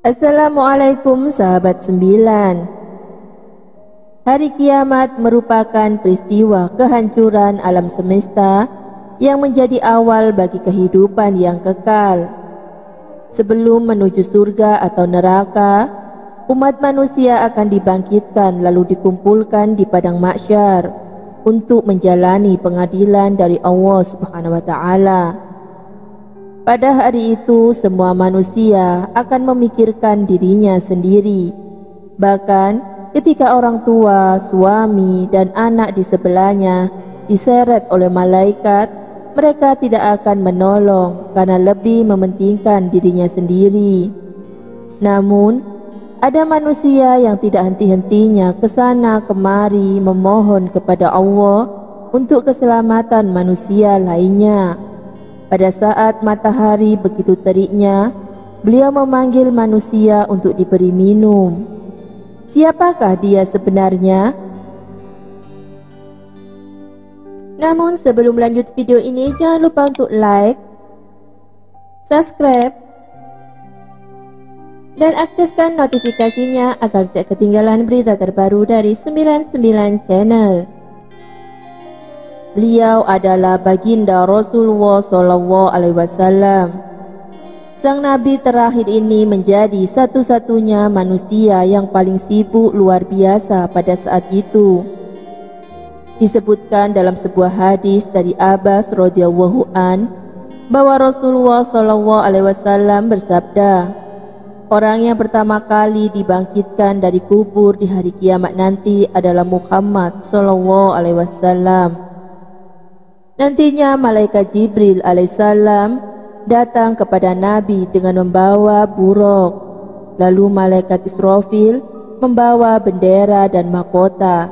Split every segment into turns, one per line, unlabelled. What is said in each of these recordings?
Assalamualaikum sahabat sembilan. Hari kiamat merupakan peristiwa kehancuran alam semesta yang menjadi awal bagi kehidupan yang kekal. Sebelum menuju surga atau neraka, umat manusia akan dibangkitkan lalu dikumpulkan di padang mahsyar untuk menjalani pengadilan dari Allah Subhanahu wa taala. Pada hari itu semua manusia akan memikirkan dirinya sendiri. Bahkan ketika orang tua, suami, dan anak di sebelahnya diseret oleh malaikat, mereka tidak akan menolong karena lebih mementingkan dirinya sendiri. Namun, ada manusia yang tidak henti-hentinya kesana kemari memohon kepada Allah untuk keselamatan manusia lainnya. Pada saat matahari begitu teriknya, beliau memanggil manusia untuk diberi minum. Siapakah dia sebenarnya? Namun sebelum lanjut video ini, jangan lupa untuk like, subscribe, dan aktifkan notifikasinya agar tidak ketinggalan berita terbaru dari 99 Channel. Beliau adalah baginda Rasulullah SAW. Sang Nabi terakhir ini menjadi satu-satunya manusia yang paling sibuk luar biasa pada saat itu. Disebutkan dalam sebuah hadis dari Abbas radhiyallahu an bahwa Rasulullah SAW bersabda, orang yang pertama kali dibangkitkan dari kubur di hari kiamat nanti adalah Muhammad SAW. Nantinya malaikat Jibril alaihissalam datang kepada Nabi dengan membawa buruk. Lalu malaikat Israfil membawa bendera dan mahkota.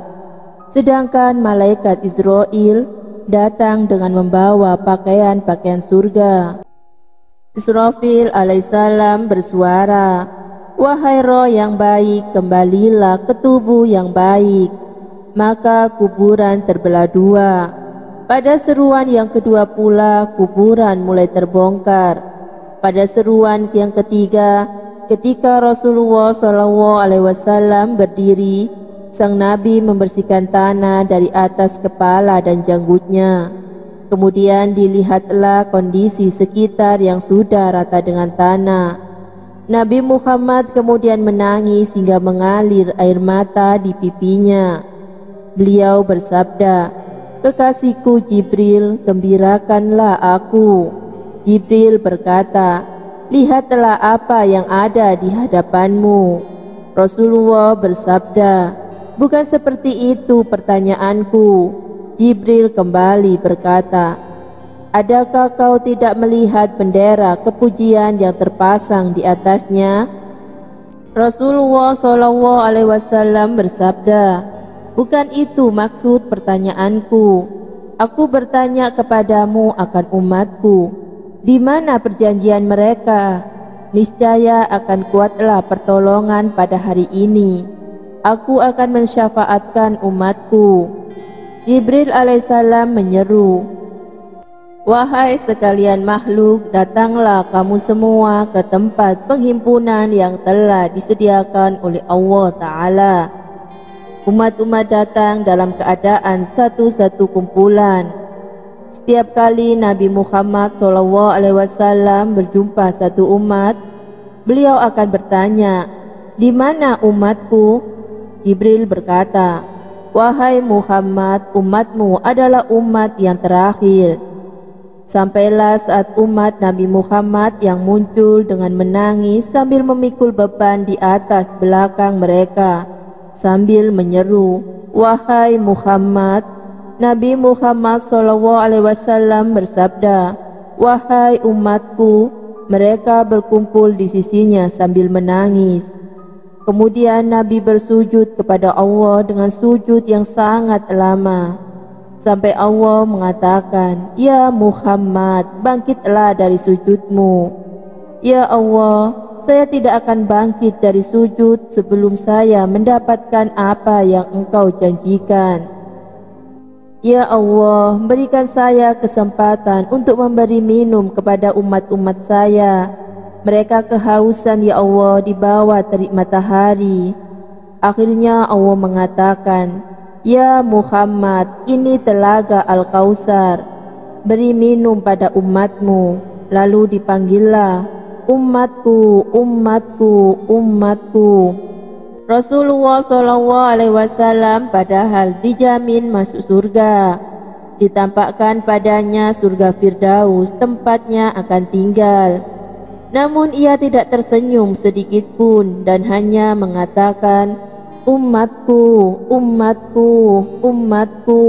Sedangkan malaikat Israel datang dengan membawa pakaian-pakaian surga. Israfil alaihissalam bersuara, "Wahai roh yang baik, kembalilah ke tubuh yang baik." Maka kuburan terbelah dua. Pada seruan yang kedua pula kuburan mulai terbongkar. Pada seruan yang ketiga, ketika Rasulullah SAW berdiri, sang Nabi membersihkan tanah dari atas kepala dan janggutnya. Kemudian dilihatlah kondisi sekitar yang sudah rata dengan tanah. Nabi Muhammad kemudian menangis hingga mengalir air mata di pipinya. Beliau bersabda, "Kekasihku Jibril, gembirakanlah aku." Jibril berkata, "Lihatlah apa yang ada di hadapanmu." Rasulullah bersabda, "Bukan seperti itu pertanyaanku." Jibril kembali berkata, "Adakah kau tidak melihat bendera kepujian yang terpasang di atasnya?" Rasulullah SAW bersabda, "Bukan itu maksud pertanyaanku. Aku bertanya kepadamu akan umatku. Di mana perjanjian mereka? Niscaya akan kuatlah pertolongan pada hari ini. Aku akan mensyafaatkan umatku." Jibril alaihissalam menyeru, "Wahai sekalian makhluk, datanglah kamu semua ke tempat penghimpunan yang telah disediakan oleh Allah Ta'ala." Umat-umat datang dalam keadaan satu-satu kumpulan. Setiap kali Nabi Muhammad SAW berjumpa satu umat, beliau akan bertanya, "Di mana umatku?" Jibril berkata, "Wahai Muhammad, umatmu adalah umat yang terakhir." Sampailah saat umat Nabi Muhammad yang muncul dengan menangis sambil memikul beban di atas belakang mereka sambil menyeru, "Wahai Muhammad." Nabi Muhammad SAW bersabda, "Wahai umatku." Mereka berkumpul di sisinya sambil menangis. Kemudian Nabi bersujud kepada Allah dengan sujud yang sangat lama, sampai Allah mengatakan, "Ya Muhammad, bangkitlah dari sujudmu." "Ya Allah, saya tidak akan bangkit dari sujud sebelum saya mendapatkan apa yang Engkau janjikan." "Ya Allah, berikan saya kesempatan untuk memberi minum kepada umat-umat saya." Mereka kehausan ya Allah di bawah terik matahari. Akhirnya Allah mengatakan, "Ya Muhammad, ini telaga Al-Kautsar. Beri minum pada umatmu." Lalu dipanggillah, "Umatku, umatku, umatku." Rasulullah SAW padahal dijamin masuk surga. Ditampakkan padanya surga Firdaus, tempatnya akan tinggal. Namun ia tidak tersenyum sedikit pun dan hanya mengatakan, "Umatku, umatku, umatku."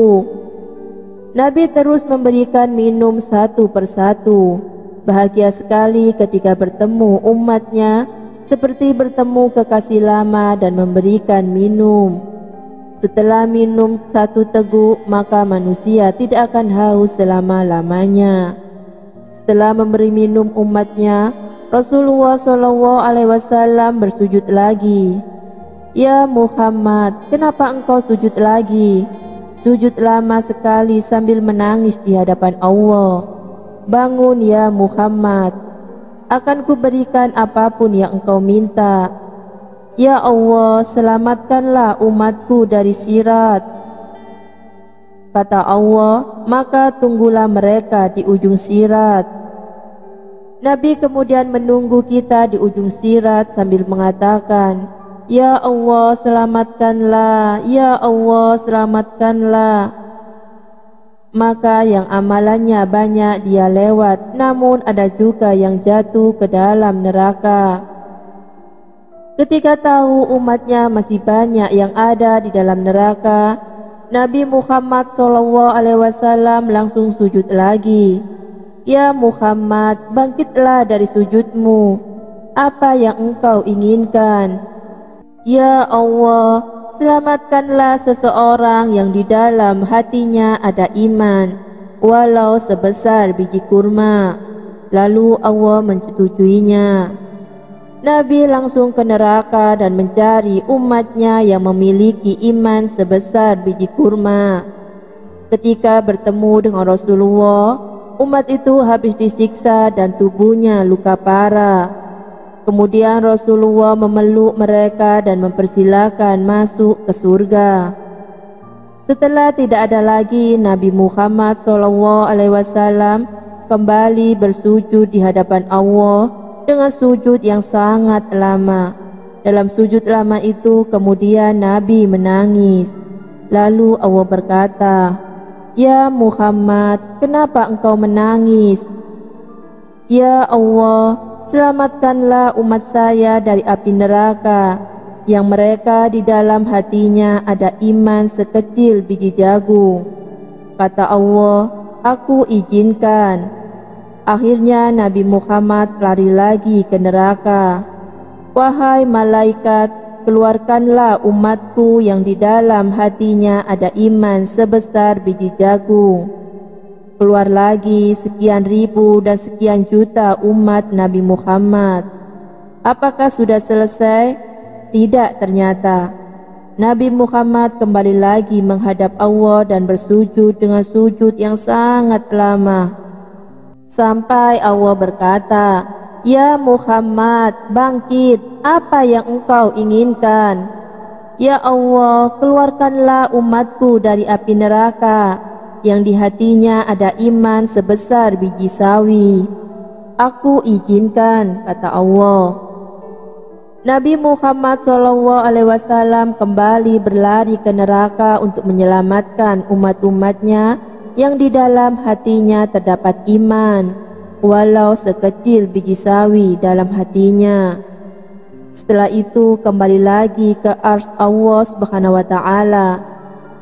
Nabi terus memberikan minum satu persatu. Bahagia sekali ketika bertemu umatnya, seperti bertemu kekasih lama dan memberikan minum. Setelah minum satu teguk, maka manusia tidak akan haus selama-lamanya. Setelah memberi minum umatnya, Rasulullah SAW bersujud lagi. "Ya Muhammad, kenapa engkau sujud lagi? Sujud lama sekali sambil menangis di hadapan Allah. Bangun ya Muhammad, akan kuberikan apapun yang engkau minta. Ya Allah, selamatkanlah umatku dari sirat." Kata Allah, "Maka tunggulah mereka di ujung sirat." Nabi kemudian menunggu kita di ujung sirat sambil mengatakan, "Ya Allah, selamatkanlah, ya Allah, selamatkanlah." Maka yang amalannya banyak dia lewat, namun ada juga yang jatuh ke dalam neraka. Ketika tahu umatnya masih banyak yang ada di dalam neraka, Nabi Muhammad SAW langsung sujud lagi. "Ya Muhammad, bangkitlah dari sujudmu. Apa yang engkau inginkan?" "Ya Allah, selamatkanlah seseorang yang di dalam hatinya ada iman, walau sebesar biji kurma." Lalu Allah menyetujuinya. Nabi langsung ke neraka dan mencari umatnya yang memiliki iman sebesar biji kurma. Ketika bertemu dengan Rasulullah, umat itu habis disiksa dan tubuhnya luka parah. Kemudian Rasulullah memeluk mereka dan mempersilahkan masuk ke surga. Setelah tidak ada lagi, Nabi Muhammad SAW kembali bersujud di hadapan Allah dengan sujud yang sangat lama. Dalam sujud lama itu kemudian Nabi menangis. Lalu Allah berkata, "Ya Muhammad, kenapa engkau menangis?" "Ya Allah, selamatkanlah umat saya dari api neraka yang mereka di dalam hatinya ada iman sekecil biji jagung." Kata Allah, "Aku izinkan." Akhirnya Nabi Muhammad lari lagi ke neraka. "Wahai malaikat, keluarkanlah umatku yang di dalam hatinya ada iman sebesar biji jagung." Keluar lagi sekian ribu dan sekian juta umat Nabi Muhammad. Apakah sudah selesai? Tidak ternyata. Nabi Muhammad kembali lagi menghadap Allah dan bersujud dengan sujud yang sangat lama. Sampai Allah berkata, "Ya Muhammad, bangkit, apa yang engkau inginkan?" "Ya Allah, keluarkanlah umatku dari api neraka yang di hatinya ada iman sebesar biji sawi." "Aku izinkan," kata Allah. Nabi Muhammad SAW kembali berlari ke neraka untuk menyelamatkan umat-umatnya yang di dalam hatinya terdapat iman, walau sekecil biji sawi dalam hatinya. Setelah itu kembali lagi ke arsy Allah Subhanahu wa Ta'ala.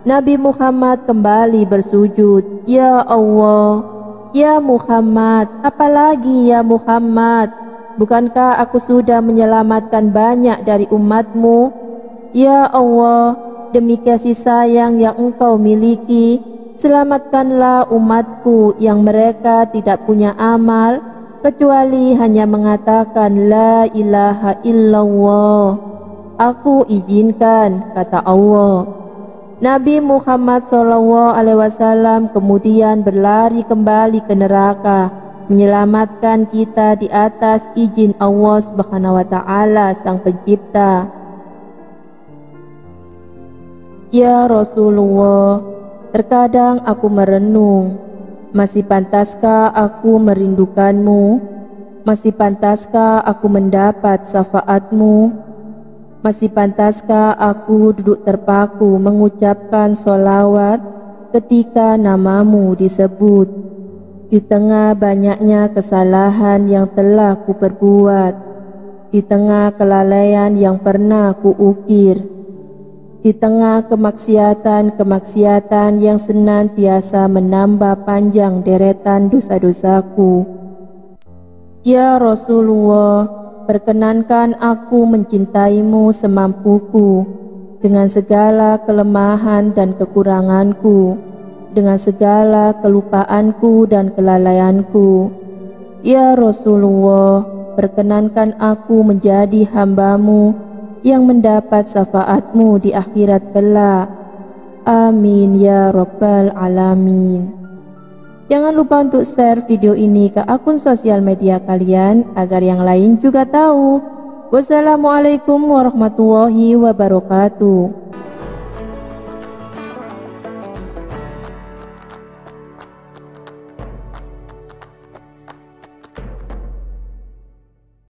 Nabi Muhammad kembali bersujud, "Ya Allah, ya Muhammad, apalagi ya Muhammad? Bukankah aku sudah menyelamatkan banyak dari umatmu? Ya Allah, demi kasih sayang yang engkau miliki, selamatkanlah umatku yang mereka tidak punya amal kecuali hanya mengatakan la ilaha illallah." "Aku izinkan," kata Allah. Nabi Muhammad SAW kemudian berlari kembali ke neraka menyelamatkan kita di atas izin Allah Subhanahu wa Ta'ala Sang Pencipta. Ya Rasulullah, terkadang aku merenung, masih pantaskah aku merindukanmu? Masih pantaskah aku mendapat syafaatmu? Masih pantaskah aku duduk terpaku mengucapkan sholawat ketika namamu disebut? Di tengah banyaknya kesalahan yang telah kuperbuat, di tengah kelalaian yang pernah kuukir, di tengah kemaksiatan-kemaksiatan yang senantiasa menambah panjang deretan dosa-dosaku. Ya Rasulullah, perkenankan aku mencintaimu semampuku, dengan segala kelemahan dan kekuranganku, dengan segala kelupaanku dan kelalaianku. Ya Rasulullah, perkenankan aku menjadi hambamu yang mendapat syafaatmu di akhirat kelak. Amin ya Rabbal Alamin. Jangan lupa untuk share video ini ke akun sosial media kalian agar yang lain juga tahu. Wassalamualaikum warahmatullahi wabarakatuh.